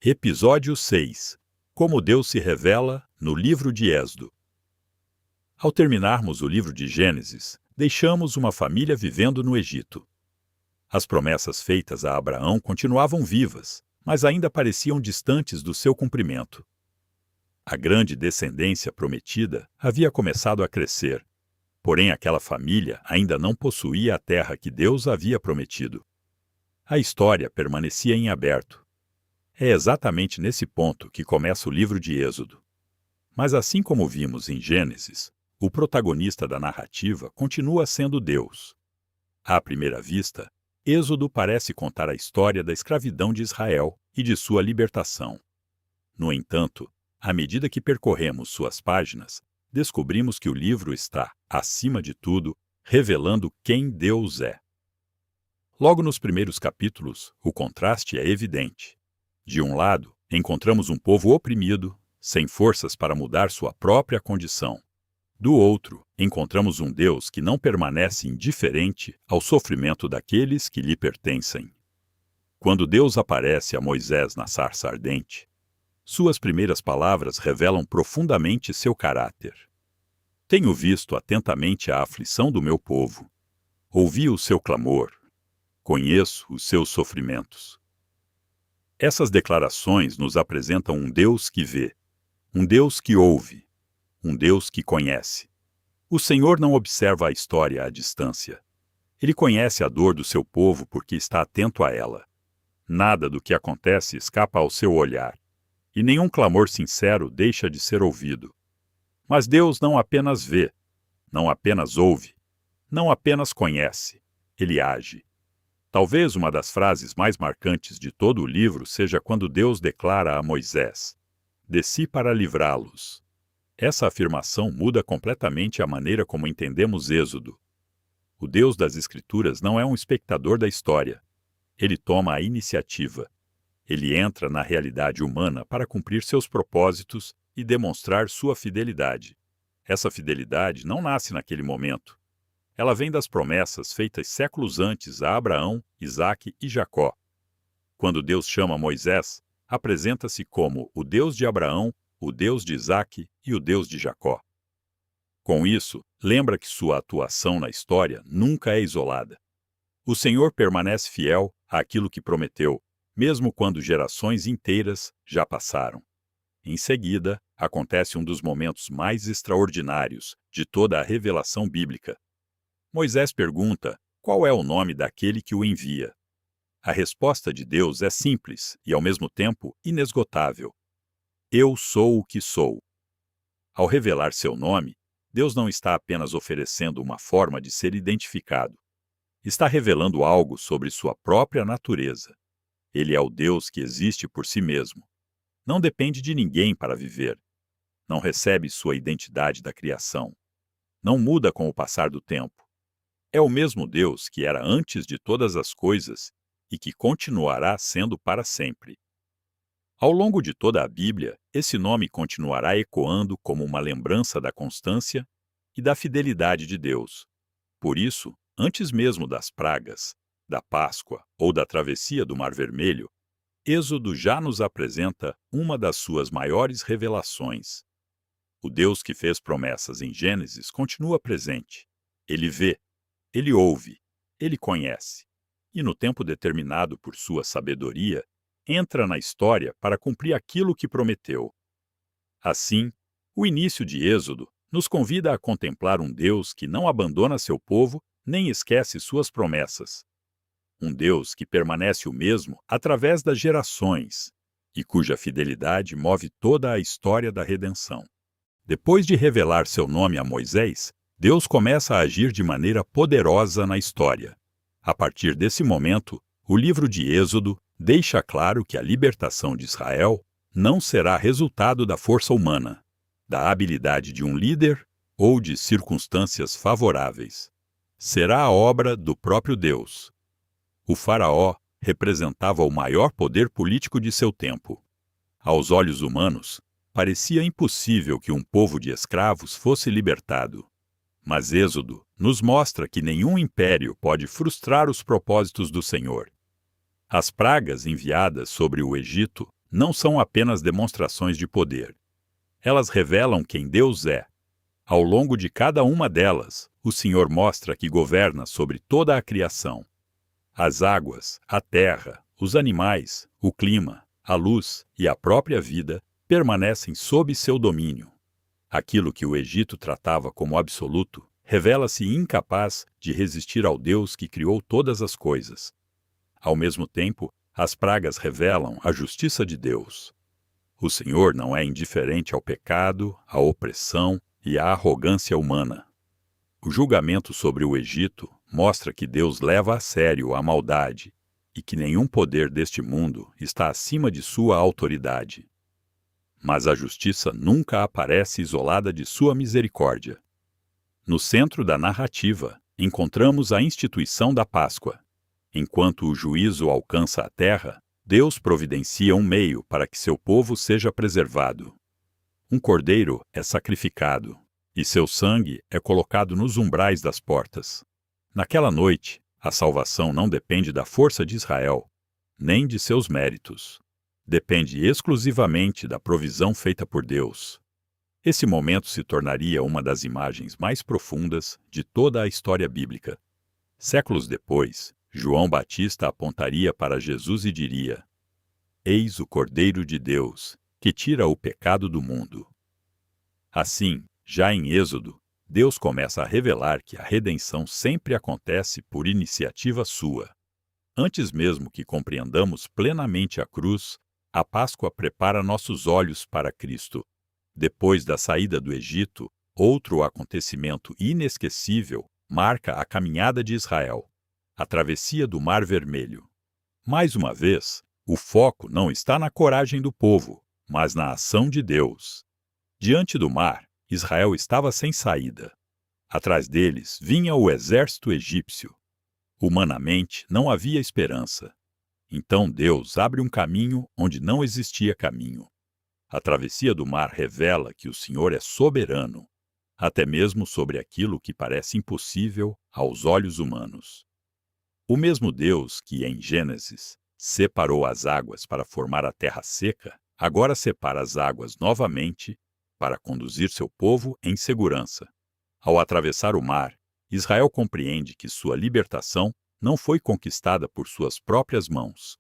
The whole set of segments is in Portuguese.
Episódio 6. Como Deus se revela no livro de Êxodo. Ao terminarmos o livro de Gênesis, deixamos uma família vivendo no Egito. As promessas feitas a Abraão continuavam vivas, mas ainda pareciam distantes do seu cumprimento. A grande descendência prometida havia começado a crescer, porém aquela família ainda não possuía a terra que Deus havia prometido. A história permanecia em aberto. É exatamente nesse ponto que começa o livro de Êxodo. Mas assim como vimos em Gênesis, o protagonista da narrativa continua sendo Deus. À primeira vista, Êxodo parece contar a história da escravidão de Israel e de sua libertação. No entanto, à medida que percorremos suas páginas, descobrimos que o livro está, acima de tudo, revelando quem Deus é. Logo nos primeiros capítulos, o contraste é evidente. De um lado, encontramos um povo oprimido, sem forças para mudar sua própria condição. Do outro, encontramos um Deus que não permanece indiferente ao sofrimento daqueles que lhe pertencem. Quando Deus aparece a Moisés na sarça ardente, suas primeiras palavras revelam profundamente seu caráter. Tenho visto atentamente a aflição do meu povo. Ouvi o seu clamor. Conheço os seus sofrimentos. Essas declarações nos apresentam um Deus que vê, um Deus que ouve, um Deus que conhece. O Senhor não observa a história à distância. Ele conhece a dor do seu povo porque está atento a ela. Nada do que acontece escapa ao seu olhar, e nenhum clamor sincero deixa de ser ouvido. Mas Deus não apenas vê, não apenas ouve, não apenas conhece, ele age. Talvez uma das frases mais marcantes de todo o livro seja quando Deus declara a Moisés: "Desci para livrá-los". Essa afirmação muda completamente a maneira como entendemos Êxodo. O Deus das Escrituras não é um espectador da história. Ele toma a iniciativa. Ele entra na realidade humana para cumprir seus propósitos e demonstrar sua fidelidade. Essa fidelidade não nasce naquele momento. Ela vem das promessas feitas séculos antes a Abraão, Isaque e Jacó. Quando Deus chama Moisés, apresenta-se como o Deus de Abraão, o Deus de Isaque e o Deus de Jacó. Com isso, lembra que sua atuação na história nunca é isolada. O Senhor permanece fiel àquilo que prometeu, mesmo quando gerações inteiras já passaram. Em seguida, acontece um dos momentos mais extraordinários de toda a revelação bíblica. Moisés pergunta qual é o nome daquele que o envia. A resposta de Deus é simples e, ao mesmo tempo, inesgotável. Eu sou o que sou. Ao revelar seu nome, Deus não está apenas oferecendo uma forma de ser identificado. Está revelando algo sobre sua própria natureza. Ele é o Deus que existe por si mesmo. Não depende de ninguém para viver. Não recebe sua identidade da criação. Não muda com o passar do tempo. É o mesmo Deus que era antes de todas as coisas e que continuará sendo para sempre. Ao longo de toda a Bíblia, esse nome continuará ecoando como uma lembrança da constância e da fidelidade de Deus. Por isso, antes mesmo das pragas, da Páscoa ou da travessia do Mar Vermelho, Êxodo já nos apresenta uma das suas maiores revelações. O Deus que fez promessas em Gênesis continua presente. Ele vê, ele ouve, ele conhece, e no tempo determinado por sua sabedoria, entra na história para cumprir aquilo que prometeu. Assim, o início de Êxodo nos convida a contemplar um Deus que não abandona seu povo nem esquece suas promessas. Um Deus que permanece o mesmo através das gerações e cuja fidelidade move toda a história da redenção. Depois de revelar seu nome a Moisés, Deus começa a agir de maneira poderosa na história. A partir desse momento, o livro de Êxodo deixa claro que a libertação de Israel não será resultado da força humana, da habilidade de um líder ou de circunstâncias favoráveis. Será a obra do próprio Deus. O faraó representava o maior poder político de seu tempo. Aos olhos humanos, parecia impossível que um povo de escravos fosse libertado. Mas Êxodo nos mostra que nenhum império pode frustrar os propósitos do Senhor. As pragas enviadas sobre o Egito não são apenas demonstrações de poder. Elas revelam quem Deus é. Ao longo de cada uma delas, o Senhor mostra que governa sobre toda a criação. As águas, a terra, os animais, o clima, a luz e a própria vida permanecem sob seu domínio. Aquilo que o Egito tratava como absoluto revela-se incapaz de resistir ao Deus que criou todas as coisas. Ao mesmo tempo, as pragas revelam a justiça de Deus. O Senhor não é indiferente ao pecado, à opressão e à arrogância humana. O julgamento sobre o Egito mostra que Deus leva a sério a maldade e que nenhum poder deste mundo está acima de sua autoridade. Mas a justiça nunca aparece isolada de sua misericórdia. No centro da narrativa, encontramos a instituição da Páscoa. Enquanto o juízo alcança a terra, Deus providencia um meio para que seu povo seja preservado. Um cordeiro é sacrificado, e seu sangue é colocado nos umbrais das portas. Naquela noite, a salvação não depende da força de Israel, nem de seus méritos. Depende exclusivamente da provisão feita por Deus. Esse momento se tornaria uma das imagens mais profundas de toda a história bíblica. Séculos depois, João Batista apontaria para Jesus e diria: Eis o Cordeiro de Deus, que tira o pecado do mundo. Assim, já em Êxodo, Deus começa a revelar que a redenção sempre acontece por iniciativa sua. Antes mesmo que compreendamos plenamente a cruz, a Páscoa prepara nossos olhos para Cristo. Depois da saída do Egito, outro acontecimento inesquecível marca a caminhada de Israel: a travessia do Mar Vermelho. Mais uma vez, o foco não está na coragem do povo, mas na ação de Deus. Diante do mar, Israel estava sem saída. Atrás deles vinha o exército egípcio. Humanamente, não havia esperança. Então Deus abre um caminho onde não existia caminho. A travessia do mar revela que o Senhor é soberano, até mesmo sobre aquilo que parece impossível aos olhos humanos. O mesmo Deus que, em Gênesis, separou as águas para formar a terra seca, agora separa as águas novamente para conduzir seu povo em segurança. Ao atravessar o mar, Israel compreende que sua libertação não foi conquistada por suas próprias mãos.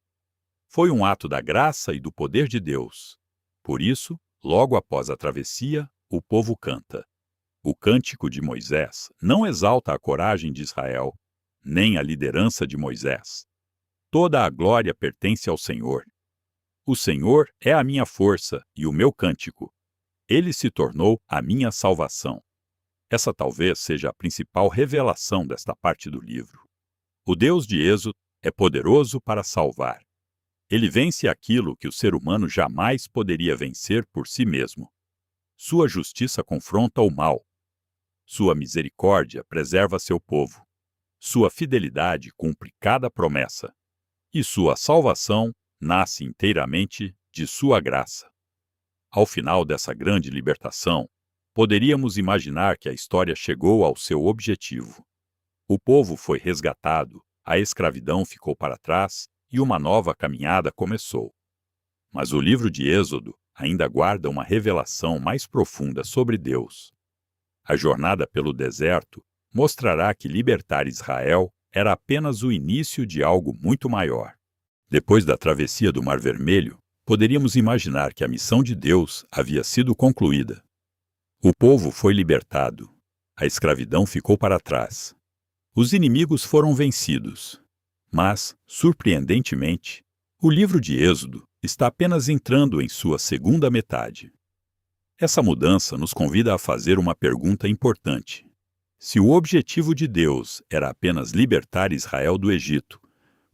Foi um ato da graça e do poder de Deus. Por isso, logo após a travessia, o povo canta. O cântico de Moisés não exalta a coragem de Israel, nem a liderança de Moisés. Toda a glória pertence ao Senhor. O Senhor é a minha força e o meu cântico. Ele se tornou a minha salvação. Essa talvez seja a principal revelação desta parte do livro. O Deus de Êxodo é poderoso para salvar. Ele vence aquilo que o ser humano jamais poderia vencer por si mesmo. Sua justiça confronta o mal. Sua misericórdia preserva seu povo. Sua fidelidade cumpre cada promessa. E sua salvação nasce inteiramente de sua graça. Ao final dessa grande libertação, poderíamos imaginar que a história chegou ao seu objetivo. O povo foi resgatado, a escravidão ficou para trás e uma nova caminhada começou. Mas o livro de Êxodo ainda guarda uma revelação mais profunda sobre Deus. A jornada pelo deserto mostrará que libertar Israel era apenas o início de algo muito maior. Depois da travessia do Mar Vermelho, poderíamos imaginar que a missão de Deus havia sido concluída. O povo foi libertado. A escravidão ficou para trás. Os inimigos foram vencidos. Mas, surpreendentemente, o livro de Êxodo está apenas entrando em sua segunda metade. Essa mudança nos convida a fazer uma pergunta importante. Se o objetivo de Deus era apenas libertar Israel do Egito,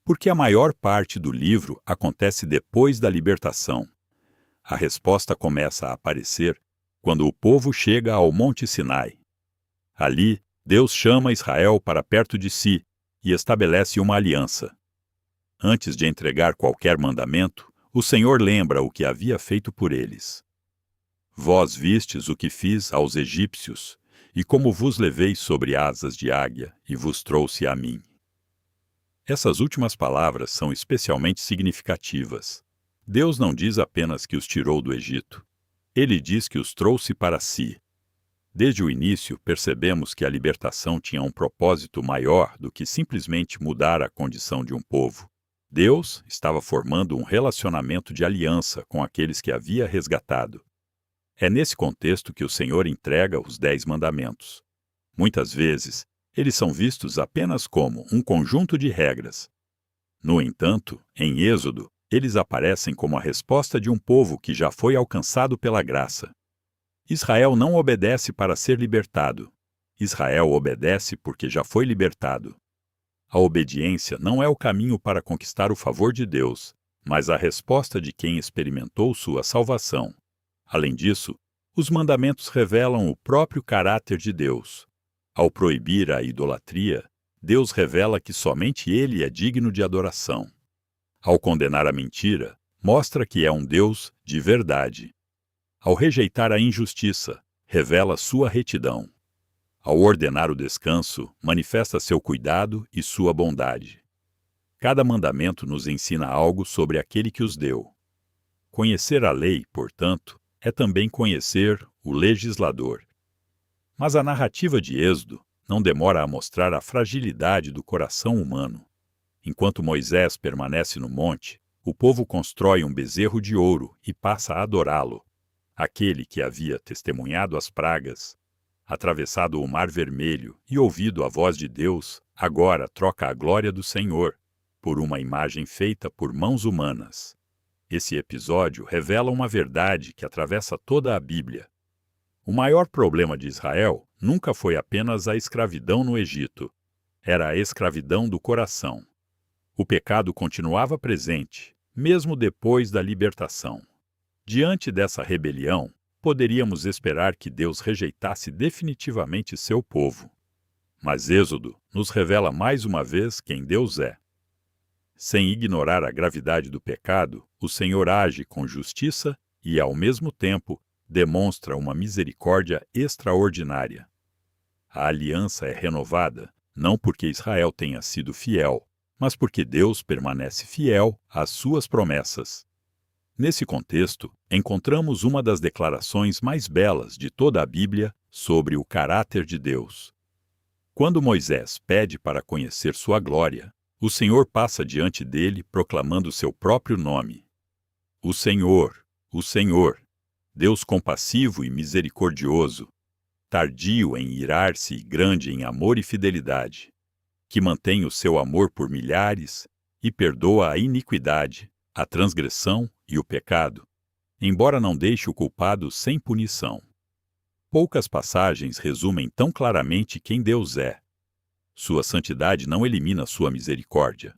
por que a maior parte do livro acontece depois da libertação? A resposta começa a aparecer quando o povo chega ao Monte Sinai. Ali, Deus chama Israel para perto de si e estabelece uma aliança. Antes de entregar qualquer mandamento, o Senhor lembra o que havia feito por eles. Vós vistes o que fiz aos egípcios, e como vos levei sobre asas de águia e vos trouxe a mim. Essas últimas palavras são especialmente significativas. Deus não diz apenas que os tirou do Egito. Ele diz que os trouxe para si. Desde o início, percebemos que a libertação tinha um propósito maior do que simplesmente mudar a condição de um povo. Deus estava formando um relacionamento de aliança com aqueles que havia resgatado. É nesse contexto que o Senhor entrega os 10 mandamentos. Muitas vezes, eles são vistos apenas como um conjunto de regras. No entanto, em Êxodo, eles aparecem como a resposta de um povo que já foi alcançado pela graça. Israel não obedece para ser libertado. Israel obedece porque já foi libertado. A obediência não é o caminho para conquistar o favor de Deus, mas a resposta de quem experimentou sua salvação. Além disso, os mandamentos revelam o próprio caráter de Deus. Ao proibir a idolatria, Deus revela que somente Ele é digno de adoração. Ao condenar a mentira, mostra que é um Deus de verdade. Ao rejeitar a injustiça, revela sua retidão. Ao ordenar o descanso, manifesta seu cuidado e sua bondade. Cada mandamento nos ensina algo sobre aquele que os deu. Conhecer a lei, portanto, é também conhecer o legislador. Mas a narrativa de Êxodo não demora a mostrar a fragilidade do coração humano. Enquanto Moisés permanece no monte, o povo constrói um bezerro de ouro e passa a adorá-lo. Aquele que havia testemunhado as pragas, atravessado o Mar Vermelho e ouvido a voz de Deus, agora troca a glória do Senhor por uma imagem feita por mãos humanas. Esse episódio revela uma verdade que atravessa toda a Bíblia. O maior problema de Israel nunca foi apenas a escravidão no Egito. Era a escravidão do coração. O pecado continuava presente, mesmo depois da libertação. Diante dessa rebelião, poderíamos esperar que Deus rejeitasse definitivamente seu povo. Mas Êxodo nos revela mais uma vez quem Deus é. Sem ignorar a gravidade do pecado, o Senhor age com justiça e, ao mesmo tempo, demonstra uma misericórdia extraordinária. A aliança é renovada, não porque Israel tenha sido fiel, mas porque Deus permanece fiel às suas promessas. Nesse contexto, encontramos uma das declarações mais belas de toda a Bíblia sobre o caráter de Deus. Quando Moisés pede para conhecer sua glória, o Senhor passa diante dele proclamando seu próprio nome. O Senhor, Deus compassivo e misericordioso, tardio em irar-se e grande em amor e fidelidade, que mantém o seu amor por milhares e perdoa a iniquidade, a transgressão e o pecado, embora não deixe o culpado sem punição. Poucas passagens resumem tão claramente quem Deus é. Sua santidade não elimina sua misericórdia.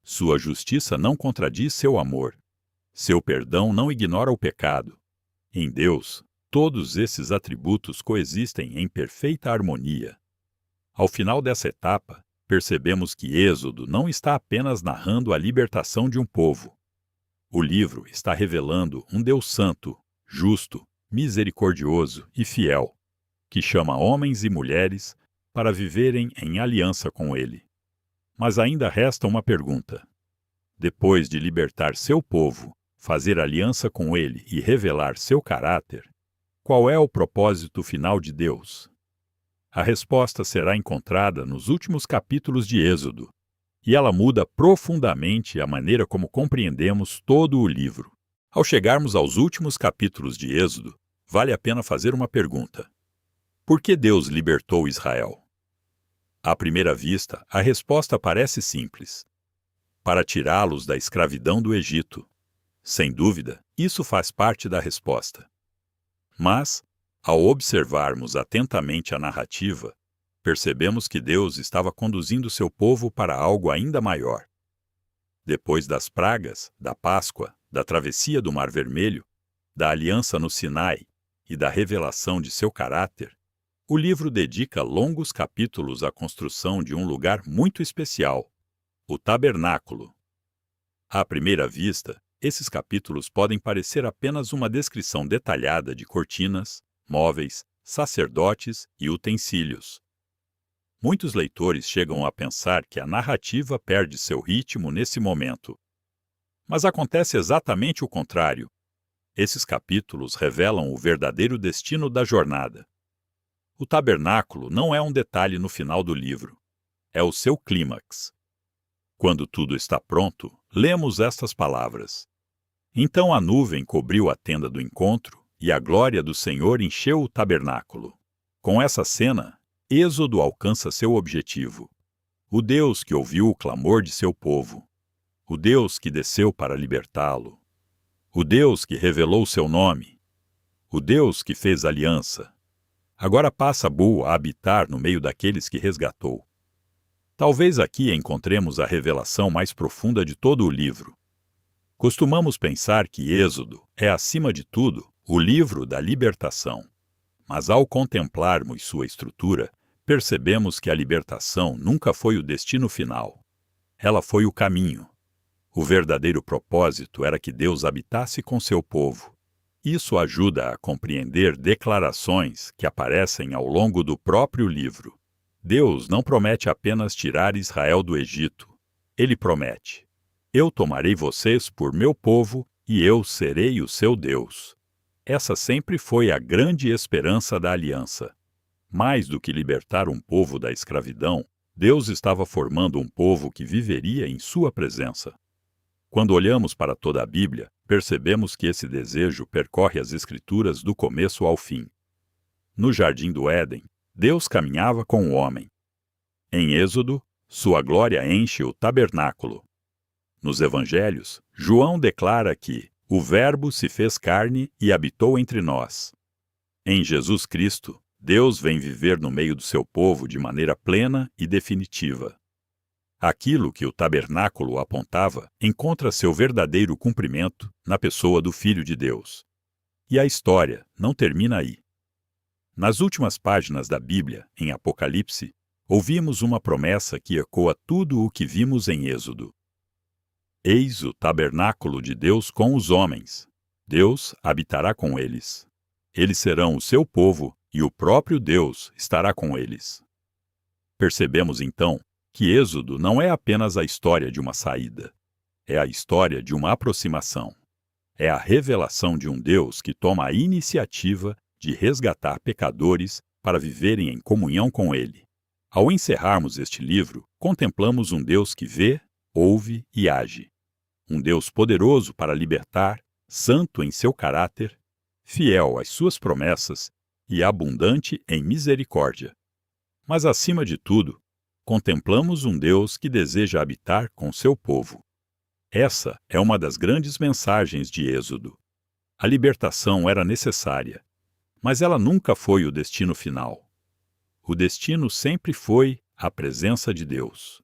Sua justiça não contradiz seu amor. Seu perdão não ignora o pecado. Em Deus, todos esses atributos coexistem em perfeita harmonia. Ao final dessa etapa, percebemos que Êxodo não está apenas narrando a libertação de um povo. O livro está revelando um Deus santo, justo, misericordioso e fiel, que chama homens e mulheres para viverem em aliança com Ele. Mas ainda resta uma pergunta. Depois de libertar seu povo, fazer aliança com Ele e revelar seu caráter, qual é o propósito final de Deus? A resposta será encontrada nos últimos capítulos de Êxodo, e ela muda profundamente a maneira como compreendemos todo o livro. Ao chegarmos aos últimos capítulos de Êxodo, vale a pena fazer uma pergunta. Por que Deus libertou Israel? À primeira vista, a resposta parece simples. Para tirá-los da escravidão do Egito. Sem dúvida, isso faz parte da resposta. Mas, ao observarmos atentamente a narrativa, percebemos que Deus estava conduzindo seu povo para algo ainda maior. Depois das pragas, da Páscoa, da travessia do Mar Vermelho, da aliança no Sinai e da revelação de seu caráter, o livro dedica longos capítulos à construção de um lugar muito especial, o tabernáculo. À primeira vista, esses capítulos podem parecer apenas uma descrição detalhada de cortinas, móveis, sacerdotes e utensílios. Muitos leitores chegam a pensar que a narrativa perde seu ritmo nesse momento. Mas acontece exatamente o contrário. Esses capítulos revelam o verdadeiro destino da jornada. O tabernáculo não é um detalhe no final do livro. É o seu clímax. Quando tudo está pronto, lemos estas palavras. Então a nuvem cobriu a tenda do encontro e a glória do Senhor encheu o tabernáculo. Com essa cena, Êxodo alcança seu objetivo. O Deus que ouviu o clamor de seu povo. O Deus que desceu para libertá-lo. O Deus que revelou seu nome. O Deus que fez aliança. Agora passa Bu a habitar no meio daqueles que resgatou. Talvez aqui encontremos a revelação mais profunda de todo o livro. Costumamos pensar que Êxodo é, acima de tudo, o livro da libertação. Mas ao contemplarmos sua estrutura, percebemos que a libertação nunca foi o destino final. Ela foi o caminho. O verdadeiro propósito era que Deus habitasse com seu povo. Isso ajuda a compreender declarações que aparecem ao longo do próprio livro. Deus não promete apenas tirar Israel do Egito. Ele promete: eu tomarei vocês por meu povo e eu serei o seu Deus. Essa sempre foi a grande esperança da aliança. Mais do que libertar um povo da escravidão, Deus estava formando um povo que viveria em sua presença. Quando olhamos para toda a Bíblia, percebemos que esse desejo percorre as Escrituras do começo ao fim. No Jardim do Éden, Deus caminhava com o homem. Em Êxodo, sua glória enche o tabernáculo. Nos Evangelhos, João declara que o Verbo se fez carne e habitou entre nós. Em Jesus Cristo, Deus vem viver no meio do seu povo de maneira plena e definitiva. Aquilo que o tabernáculo apontava encontra seu verdadeiro cumprimento na pessoa do Filho de Deus. E a história não termina aí. Nas últimas páginas da Bíblia, em Apocalipse, ouvimos uma promessa que ecoa tudo o que vimos em Êxodo. Eis o tabernáculo de Deus com os homens. Deus habitará com eles. Eles serão o seu povo e o próprio Deus estará com eles. Percebemos então que Êxodo não é apenas a história de uma saída. É a história de uma aproximação. É a revelação de um Deus que toma a iniciativa de resgatar pecadores para viverem em comunhão com Ele. Ao encerrarmos este livro, contemplamos um Deus que vê, ouve e age. Um Deus poderoso para libertar, santo em seu caráter, fiel às suas promessas e abundante em misericórdia. Mas, acima de tudo, contemplamos um Deus que deseja habitar com seu povo. Essa é uma das grandes mensagens de Êxodo. A libertação era necessária, mas ela nunca foi o destino final. O destino sempre foi a presença de Deus.